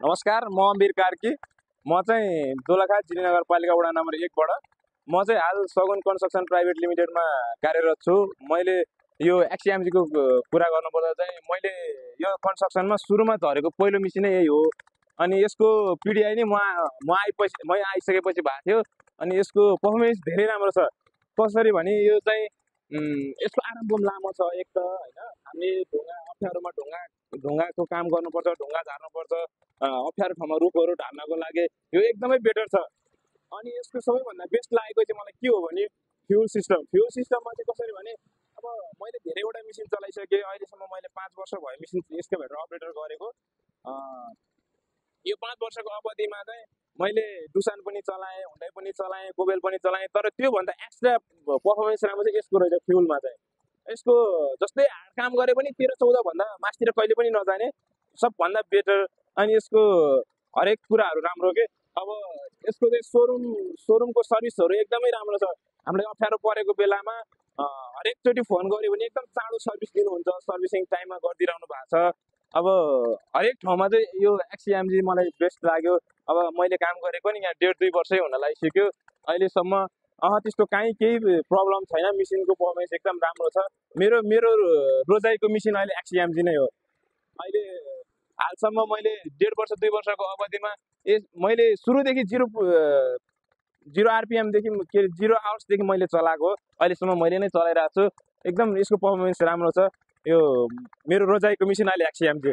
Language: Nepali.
नमस्कार, म अम्बिर कार्की। म चाहिँ दोलखा जिरी नगरपालिका वडा नम्बर 1 बाट म चाहिँ हाल सगुन कन्स्ट्रक्सन प्राइभेट लिमिटेडमा कार्यरत छु। मैले यो XCMG को कुरा गर्नुपर्दा चाहिँ मैले यो कन्स्ट्रक्सनमा सुरुमा झरेको पहिलो मिसिन नै यही हो। अनि यसको पिडिआई नै म आइसकेपछि भएको थियो। अनि यसको पर्फर्मेन्स धेरै राम्रो छ। कसरी भने यो चाहिँ यसको आराम पनि लामो छ। एक त हैन, हामीले अप्ठ्यारोमा ढुङ्गाको काम गर्नुपर्छ, ढुङ्गा झार्नुपर्छ, अप्ठ्यारो ठाउँमा रुखहरू ढाल्नको लागि यो एकदमै बेटर छ। अनि यसको सबैभन्दा बेस्ट लागेको चाहिँ मलाई के हो भने फ्युल सिस्टममा चाहिँ कसरी भने अब मैले धेरैवटा मेसिन चलाइसकेँ। अहिलेसम्म मैले 5 वर्ष भयो मेसिन एक्सकाभेटर अपरेटर गरेको। यो 5 वर्षको अवधिमा चाहिँ मैले डुसान पनि चलाएँ, हुन्डाई पनि चलाएँ, कोबेल पनि चलाएँ। तर त्योभन्दा एक्स्ट्रा पर्फर्मेन्स राम्रो चाहिँ यसको रहेछ फ्युलमा चाहिँ। यसको जस्तै हार्ड काम गरे पनि 13-14 भन्दा मास्तिर कहिले पनि नजाने, सबभन्दा बेटर। अनि यसको हरेक कुराहरू राम्रो के। अब यसको चाहिँ सोरुमको सर्भिसहरू एकदमै राम्रो छ। हामीले अप्ठ्यारो परेको बेलामा हरेकचोटि फोन गऱ्यो भने एकदम चाँडो सर्भिस दिनुहुन्छ। सर्भिसिङ टाइममा गरिदिइरहनु भएको छ। अब हरेक ठाउँमा चाहिँ यो XCMG मलाई बेस्ट लाग्यो। अब मैले काम गरेको नि यहाँ 1.5-2 वर्षै हुन लागिसक्यो। अहिलेसम्म त्यस्तो केही प्रब्लम छैन। मेसिनको पर्फर्मेन्स एकदम राम्रो छ। मेरो रोजाइको मेसिन अहिले XCMG नै हो। अहिले हालसम्म मैले 1.5 वर्ष 2 वर्षको अवधिमा मैले सुरुदेखि 0 RPM देखि 0 आवर्सदेखि मैले चलाएको। अहिलेसम्म मैले नै चलाइरहेको छु। एकदम यसको पर्फर्मेन्स राम्रो छ। यो मेरो रोजाइको मेसिन अहिले XCMG।